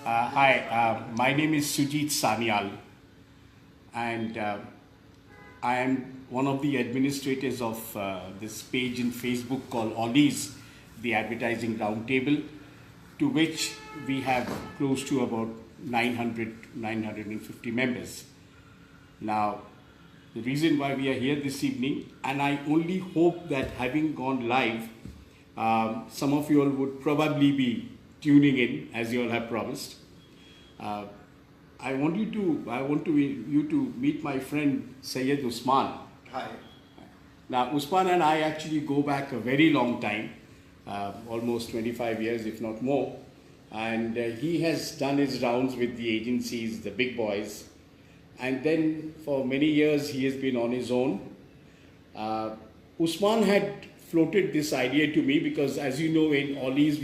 Hi, my name is Sujit Sanyal, and I am one of the administrators of this page in Facebook called Ollies, the Advertising Roundtable, to which we have close to about 950 members. Now, the reason why we are here this evening, and I only hope that having gone live, some of you all would probably be tuning in as you all have promised. Uh, I want you to meet my friend Syed Usman. Hi. Now, Usman and I actually go back a very long time, almost 25 years, if not more. And he has done his rounds with the agencies, the big boys. And then for many years, he has been on his own. Usman had floated this idea to me because, as you know, in Ollies,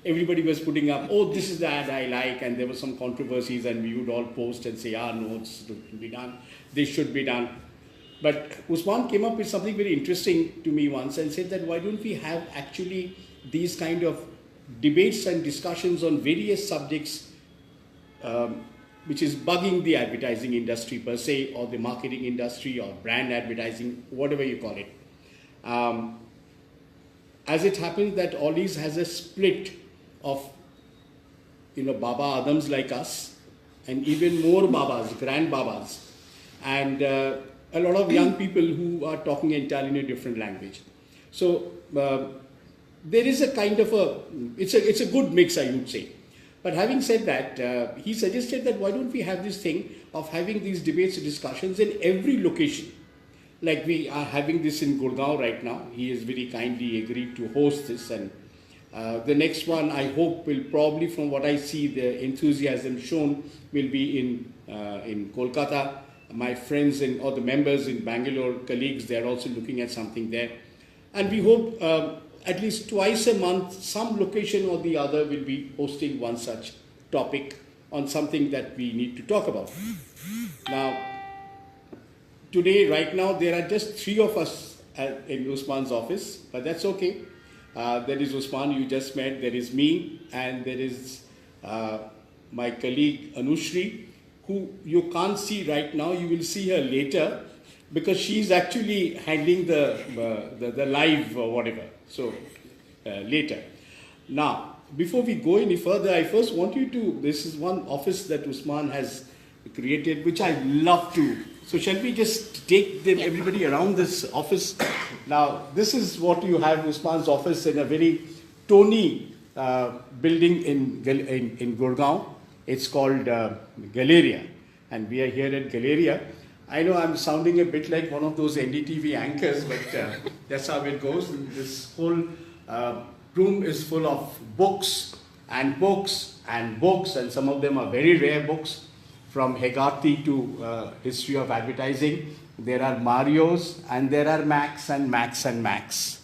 everybody was putting up, oh, this is the ad I like, and there were some controversies, and we would all post and say, no, it should be done, this should be done. But Usman came up with something very interesting to me once and said that why don't we have actually these kind of debates and discussions on various subjects which is bugging the advertising industry per se, or the marketing industry, or brand advertising, whatever you call it. As it happens that Ollies has a split of Baba Adams like us, and even more Babas, grand Babas, and a lot of young people who are talking entirely in a different language. So there is a kind of it's a good mix, I would say. But having said that, he suggested that why don't we have this thing of having these debates and discussions in every location. Like we are having this in Gurugram right now. He has very kindly agreed to host this, and the next one I hope will probably, from what I see, the enthusiasm shown will be in Kolkata. My friends or the members in Bangalore, colleagues, they are also looking at something there. And we hope at least twice a month, some location or the other will be hosting one such topic on something that we need to talk about. Now, today, right now, there are just three of us in Usman's office, but that's okay. There is Usman, you just met, there is me, and there is my colleague Anushree, who you can't see right now. You will see her later because she's actually handling the live or whatever. So later. Now, before we go any further, I first want you to, this is one office that Usman has created, which I love to. So shall we just take everybody around this office? Now, this is what you have, Usman's office, in a very Tony building in Gurugram. It's called Galleria, and we are here at Galleria. I know I'm sounding a bit like one of those NDTV anchors, but that's how it goes. And this whole room is full of books and books and books, and some of them are very rare books, from Hegarty to History of Advertising. There are Marios, and there are Max and Max and Max,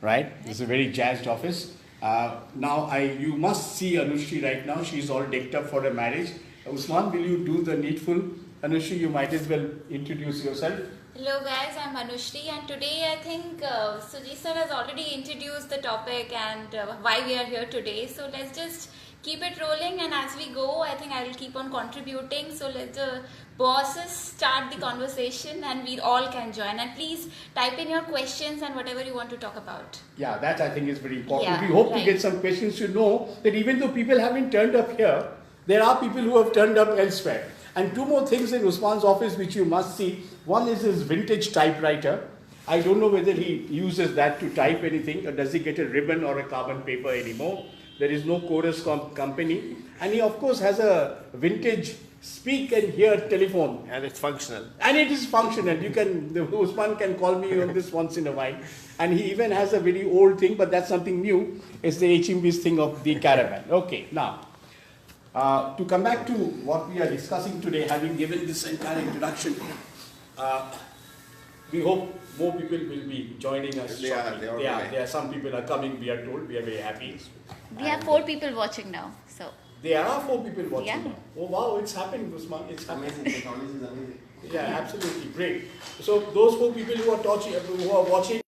right? It's a very jazzed office. Now, you must see Anushree right now. She's all decked up for a marriage. Usman, will you do the needful? Anushree, you might as well introduce yourself. Hello guys, I'm Anushree, and today I think Sujit sir has already introduced the topic and why we are here today. So let's just keep it rolling, and as we go, I think I will keep on contributing. So let the bosses start the conversation and we all can join. And please type in your questions and whatever you want to talk about. Yeah, that I think is very important. Yeah, we hope right. to get some questions to know that even though people haven't turned up here, there are people who have turned up elsewhere. And two more things in Usman's office which you must see. One is his vintage typewriter. I don't know whether he uses that to type anything, or does he get a ribbon or a carbon paper anymore. There is no chorus company. And he, of course, has a vintage speak and hear telephone. And it's functional. And it is functional. Usman can call me on this once in a while. And he even has a very old thing, but that's something new. It's the HMV's thing of the caravan. Okay, now, to come back to what we are discussing today, having given this entire introduction, we hope more people will be joining us. There are some people are coming, we are told. We are very happy. We have 4 people watching now. So there are 4 people watching yeah. now. Oh wow, it's happening, Usman. It's happening. Amazing. Technology is amazing. Yeah, absolutely. Great. So those 4 people who are watching,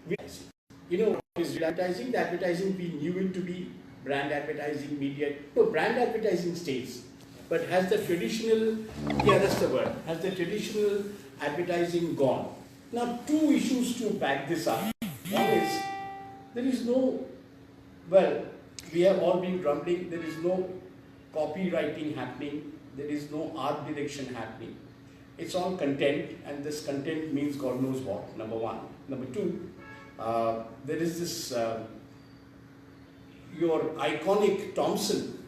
is advertising. The advertising, we knew it to be brand advertising, media, no, brand advertising stays. But has the traditional, yeah, that's the word, has the traditional advertising gone? Now, two issues to back this up. One is, there is no, well, we have all been grumbling, there is no copywriting happening, there is no art direction happening. It's all content, and this content means God knows what, number one. Number two, there is this, your iconic Thomson,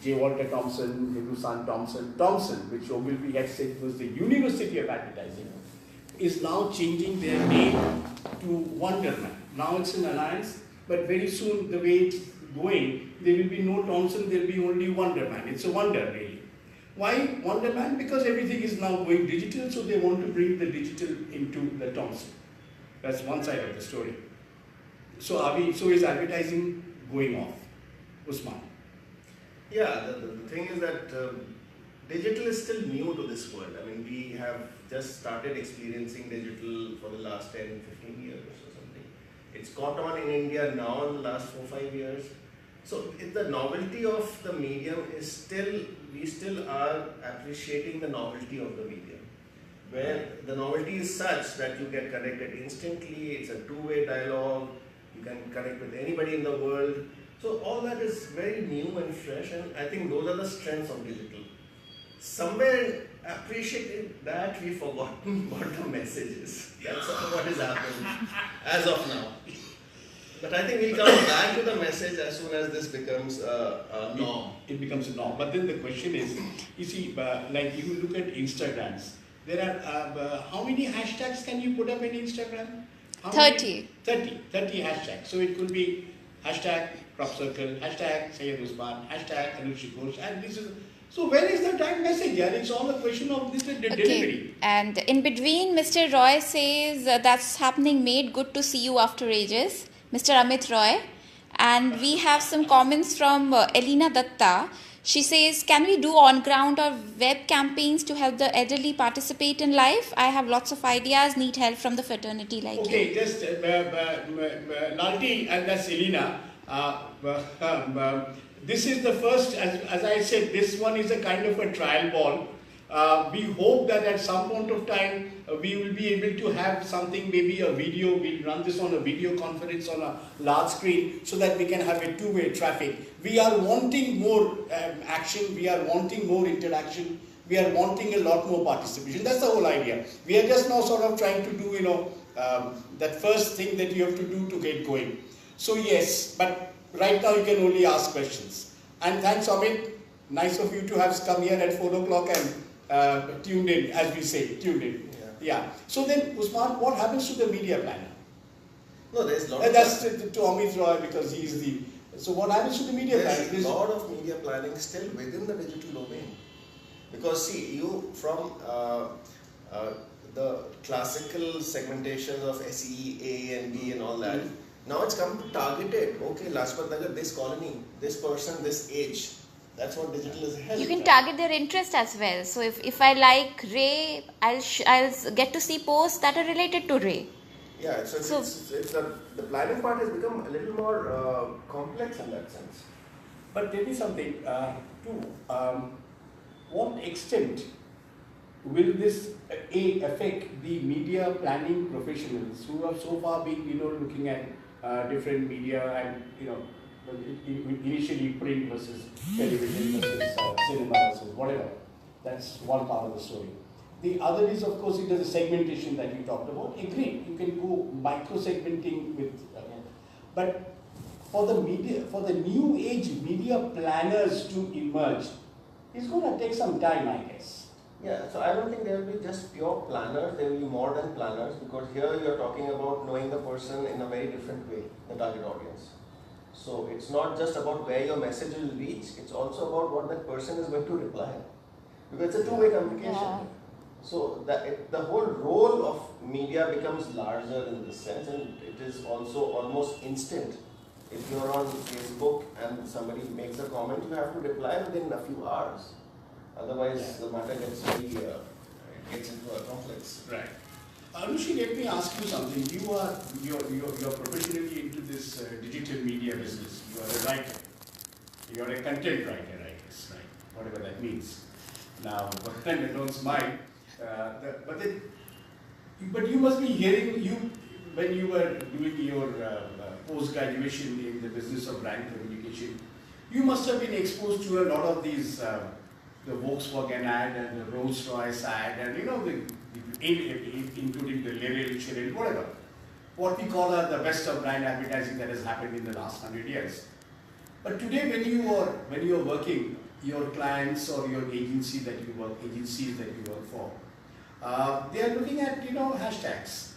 J. Walter Thompson, Hindustan Thomson, which Ogilvy had said was the University of Advertising, is now changing their name to Wonderman. Now it's an alliance, but very soon the way it's going, there will be no Thomson, there will be only Wonderman. It's a wonder, really. Why Wonderman? Because everything is now going digital, so they want to bring the digital into the Thomson. That's one side of the story. So is advertising going off? Usman? Yeah, the thing is that digital is still new to this world. I mean, we have just started experiencing digital for the last 10, 15 years or something. It's caught on in India now in the last 4-5 years. So the novelty of the medium is still, we still are appreciating the novelty of the medium. Where the novelty is such that you get connected instantly, it's a two-way dialogue, you can connect with anybody in the world. So all that is very new and fresh, and I think those are the strengths of digital. Somewhere appreciating that we've forgotten what the message is. That's what has happened as of now. But I think we'll come back to the message as soon as this becomes a norm. It becomes a norm. But then the question is, you see, like you look at Instagrams, there are, how many hashtags can you put up in Instagram? 30. 30 hashtags. So it could be hashtag crop circle, hashtag Syed Usman, hashtag Anushree, and this is. So where is the tag message? Yeah, it's all a question of this delivery. And in between, Mr. Roy says that's happening, mate. Good to see you after ages, Mr. Amit Roy. And we have some comments from Elena Datta. She says, can we do on-ground or web campaigns to help the elderly participate in life? I have lots of ideas, need help from the fraternity like you. Okay, just Lalti, and that's Elena. This is the first, as I said, this one is a kind of a trial ball. We hope that at some point of time we will be able to have something, maybe a video, we'll run this on a video conference on a large screen so that we can have a two-way traffic. We are wanting more action, we are wanting more interaction, we are wanting a lot more participation. That's the whole idea. We are just now sort of trying to do, that first thing that you have to do to get going. So yes, but right now you can only ask questions. And thanks, Amit. Nice of you to have come here at 4 o'clock and tuned in, as we say, tuned in. Yeah. So then, Usman, what happens to the media planner? No, there's a lot. That's to Amit Roy, because he's the. So what happens to the media planning? There's a lot of media planning still within the digital domain. Because see, you from the classical segmentations of SE, A and B and all that, now it's come to targeted. Okay, Lajpat Nagar, this colony, this person, this age. That's what digital is helping. You can target their interest as well. So if I like Ray, I'll get to see posts that are related to Ray. Yeah, so it's the planning part has become a little more complex in that sense. But tell me something, too. What extent will this affect the media planning professionals who have so far been, looking at different media and, initially print versus television versus cinema versus whatever. That's one part of the story. The other is, of course, it is the segmentation that you talked about. Agreed, you can go micro-segmenting with, but for the media, for the new age media planners to emerge, it's going to take some time, I guess. Yeah, so I don't think there will be just pure planners, there will be more than planners, because here you are talking about knowing the person in a very different way, the target audience. So it's not just about where your message will reach, it's also about what that person is going to reply. Because it's a two-way communication. Yeah. So the whole role of media becomes larger in this sense, and it is also almost instant. If you're on Facebook and somebody makes a comment, you have to reply within a few hours. Otherwise, the matter gets very, gets into a complex. Right. Anushree, let me ask you something. You're professionally into this digital media business. You are a writer. You're a content writer, I guess, right? Whatever that means. Now, don't smile. But you must be hearing when you were doing your post-graduation in the business of brand communication. You must have been exposed to a lot of these, the Volkswagen ad and the Rolls Royce ad, and including the Liril, Chiril, whatever. What we call the best of brand advertising that has happened in the last 100 years. But today, when you are working, your clients or your agencies that you work for, they are looking at hashtags.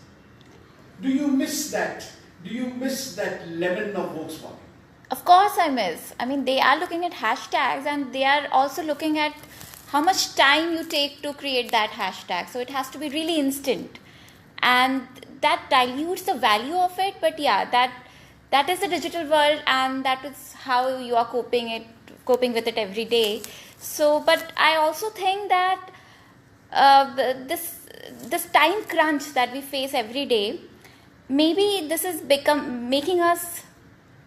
Do you miss that? Do you miss that lemon of Volkswagen? Of course I miss. I mean, they are looking at hashtags and they are also looking at how much time you take to create that hashtag. So it has to be really instant. And that dilutes the value of it. But yeah, that is the digital world and that is how you are coping with it every day. So, but I also think that this time crunch that we face every day, maybe this is making us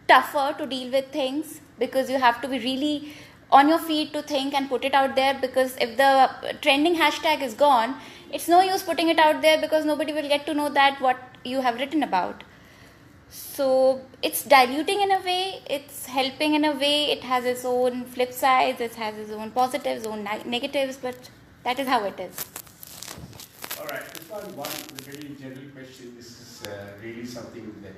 tougher to deal with things, because you have to be really on your feet to think and put it out there, because if the trending hashtag is gone, it's no use putting it out there because nobody will get to know that what you have written about. So it's diluting in a way, it's helping in a way, it has its own flip sides, it has its own positives, own negatives, but that is how it is. All right, this one very general question. This is really something that,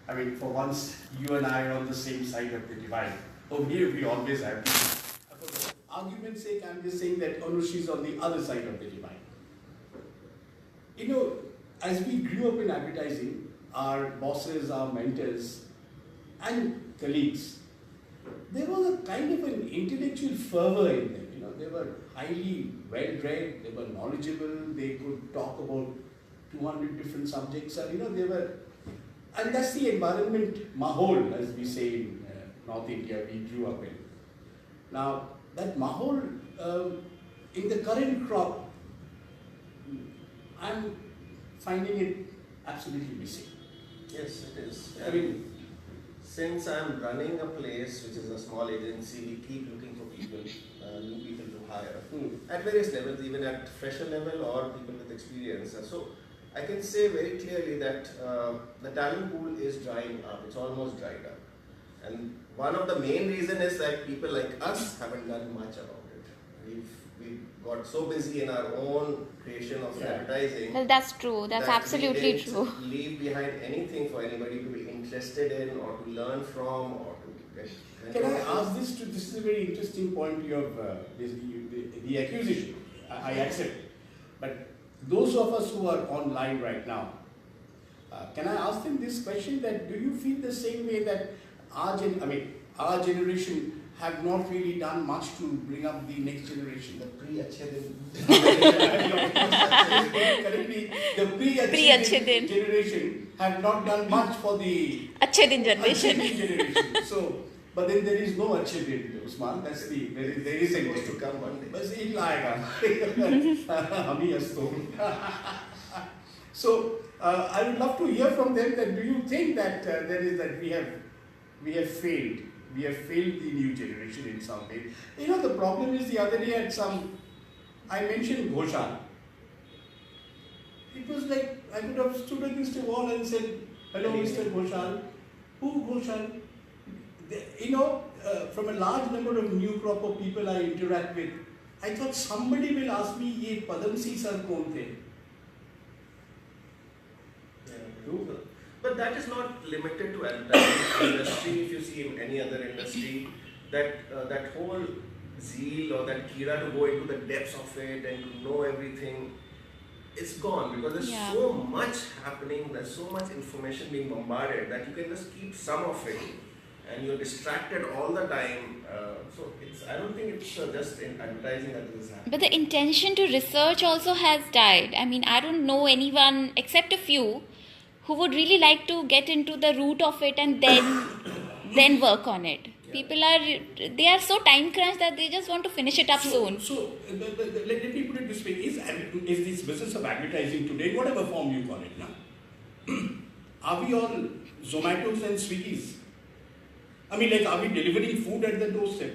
I mean, for once, you and I are on the same side of the divide. Over here, we always have to. For argument's sake, I'm just saying that Anushree is on the other side of the divide. As we grew up in advertising, our bosses, our mentors, and colleagues, there was a kind of an intellectual fervor in them. They were highly well-read, they were knowledgeable, they could talk about 200 different subjects, and that's the environment, mahol, as we say in North India, we grew up in. Now, that mahol, in the current crop, I'm finding it absolutely missing. Yes, it is. I mean, since I'm running a place which is a small agency, we keep looking for people, new people to hire at various levels, even at fresher level or people with experience. So I can say very clearly that the talent pool is drying up. It's almost dried up. And one of the main reasons is that people like us haven't done much about it. We've got so busy in our own creation of advertising. Well, that's true. That's absolutely we true. didn't leave behind anything for anybody to be interested in or to learn from or to get. Can I ask this? This is a very interesting point you have, the accusation. I accept it. But those of us who are online right now, can I ask them this question, that do you feel the same way that our generation have not really done much to bring up the next generation? The pre-achhe din generation have not done much for the Achhe din generation. So, but then there is no achhe din, Usman. That's there is a supposed to come one day. Bas in laega. Hum hi hasto. So, I would love to hear from them that do you think that we have failed? We have failed the new generation in some way. The problem is the other day I mentioned Ghoshal. It was like I could have stood against a wall and said, "Hello, Mr. Ghoshal." Who Ghoshal? From a large number of new crop of people I interact with, I thought somebody will ask me, "Ye Padam Singh sir kaun the?" But that is not limited to advertising industry. If you see in any other industry, that whole zeal or that kira to go into the depths of it and to know everything, it's gone because there's so much happening, there's so much information being bombarded that you can just keep some of it and you're distracted all the time. I don't think it's just in advertising that this is happening. But the intention to research also has died. I mean, I don't know anyone except a few who would really like to get into the root of it and then work on it. People they are so time crunched that they just want to finish it up soon. So let me put it this way: is this business of advertising today, whatever form you call it now, are we all Zomatos and Swiggies? I mean, like, are we delivering food at the doorstep?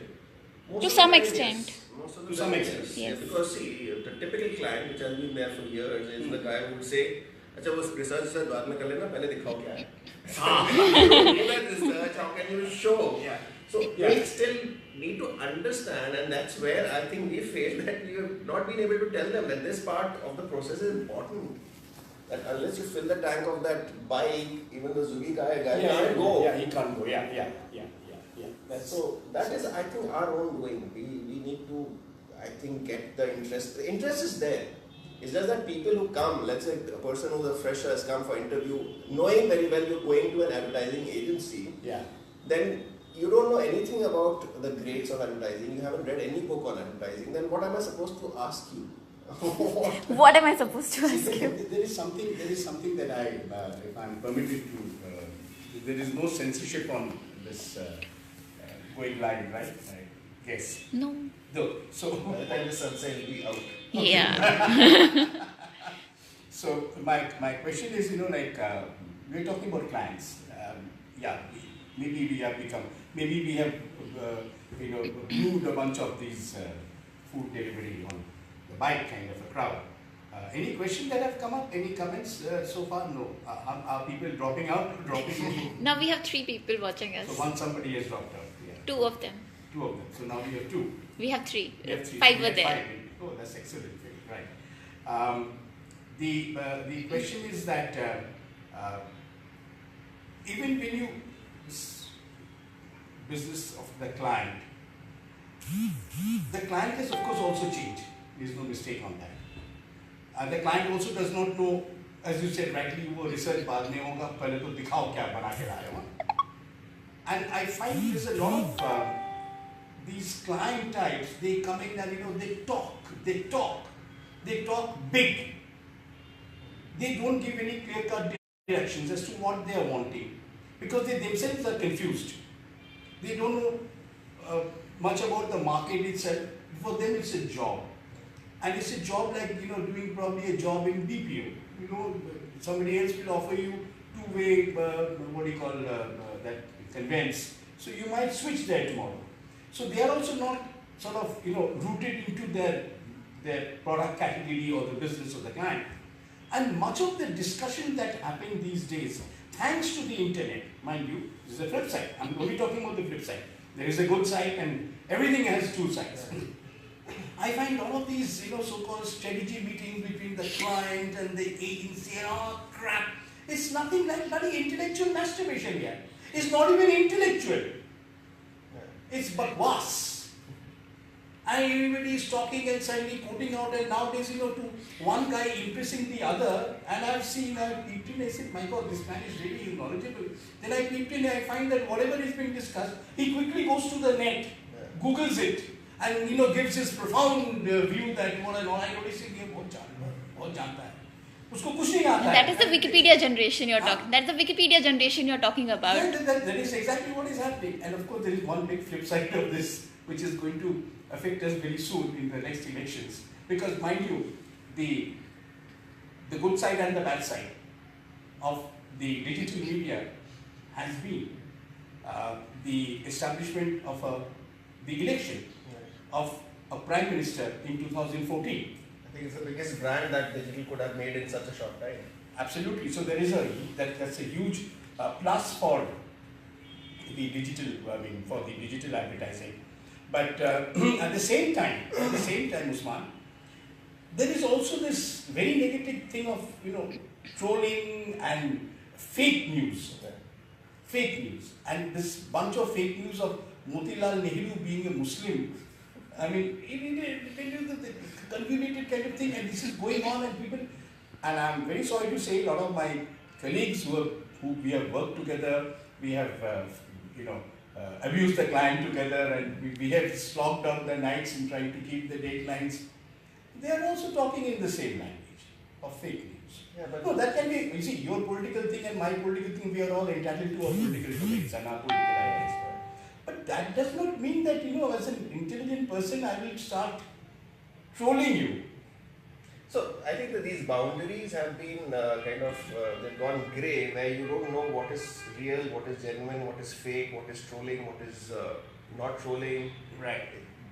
To some extent. Yes. Most of the To some time, extent. Yes. Because see, the typical client which has been there for years is the guy who would say, अच्छा वो research से बाद में कर लेना, पहले दिखाओ क्या है. You don't do that research, how can you show? Yeah. So Yeah. we still need to understand, and that's where I think we fail, that we have not been able to tell them that this part of the process is important. That unless you fill the tank of that bike, even the Zugi guy can't go. Yeah, he can't go. Yeah. So that is, I think, our own doing. We need to, I think, get the interest. The interest is there. It's just that people who come, let's say a person who's a fresher has come for interview, knowing very well you're going to an advertising agency, then you don't know anything about the grades of advertising, you haven't read any book on advertising, then what am I supposed to ask you? What am I supposed to ask you? There is something that if I'm permitted to, there is no censorship on this going live, right? I guess. No. So By the time the sunset will be out. Yeah. So my question is, we're talking about clients. Maybe we have moved a bunch of these food delivery on the bike kind of a crowd. Any question that have come up? Any comments so far? No. Are people dropping out? Dropping in? Now we have 3 people watching us. So somebody has dropped out. Yeah. 2 of them. 2 of them. So now we have 2. We have 3. We have 3. 5 We were have there. 5. Oh, that's excellent. Right. The question is that even when you business of the client has of course also changed. There is no mistake on that. The client also does not know, as you said rightly, वो research बाद में होगा, पहले तो दिखाओ क्या बना के लाए हो. And I find there's a lot of these client types. They come in and they talk big. They don't give any clear-cut directions as to what they are wanting, because they themselves are confused. They don't know much about the market itself. For them, it's a job, and it's a job like doing probably a job in BPO. Somebody else will offer you two-way that conveyance. So you might switch there tomorrow. So they are also not sort of rooted into their product category or the business of the client. And much of the discussion that happens these days, thanks to the internet, mind you, this is the flip side. I'm only talking about the flip side. There is a good side and everything has 2 sides. I find all of these, so-called strategy meetings between the client and the agency, crap. It's nothing like bloody intellectual masturbation here. It's not even intellectual. It's but worse. And everybody is talking and suddenly putting out, and nowadays, to one guy impressing the other, and I've peeped in, I said, my God, this man is really knowledgeable. Then I peeped in and I find that whatever is being discussed, he quickly goes to the net, Googles it, and gives his profound view that what I noticed in here, बहुत जानता है. उसको कुछ नहीं आता है. That is the Wikipedia generation you're talking. That's the Wikipedia generation you're talking about. That is exactly what is happening. And of course, there is one big flip side of this, which is going to affect us very soon in the next elections. Because mind you, the good side and the bad side of the digital media has been the establishment of the election of a prime minister in 2014. I think it's the biggest brand that digital could have made in such a short time. Absolutely. So there is that's a huge plus for the digital. For the digital advertising. But at the same time, Usman, there is also this very negative thing of trolling and fake news. Fake news, and this bunch of fake news of Motilal Nehru being a Muslim. The convoluted kind of thing, and this is going on, and people. And I'm very sorry to say, a lot of my colleagues who we have worked together, we have abused the client together, and we have slogged out the nights in trying to keep the deadlines. They are also talking in the same language of fake news. Yeah, but no, that can be, you see, your political thing and my political thing, we are all entitled to our political domains and our political ideas. But that does not mean that, as an intelligent person, I will start trolling you. So I think that these boundaries have been they've gone grey, where you don't know what is real, what is genuine, what is fake, what is trolling, what is not trolling. Right.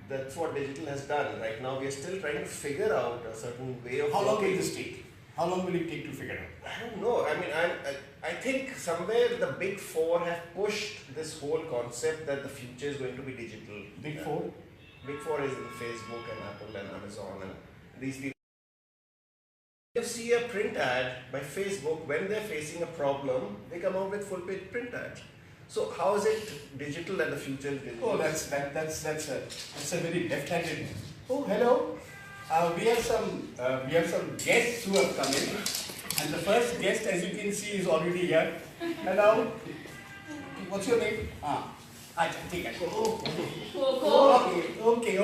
That's what digital has done. Right now we are still trying to figure out a certain way of How long will working. this take? How long will it take to figure out? I don't know. I mean, I think somewhere the big four have pushed this whole concept that the future is going to be digital. Big four? Big four is in Facebook and Apple and Amazon and these people. You see a print ad by Facebook, when they're facing a problem, they come out with full-page print ads. So how is it digital and the future is digital? Oh, that's a very left-handed. Oh, hello. We have some guests who have come in, and the first guest, as you can see, is already here. Hello. What's your name? I take it. Coco. Okay.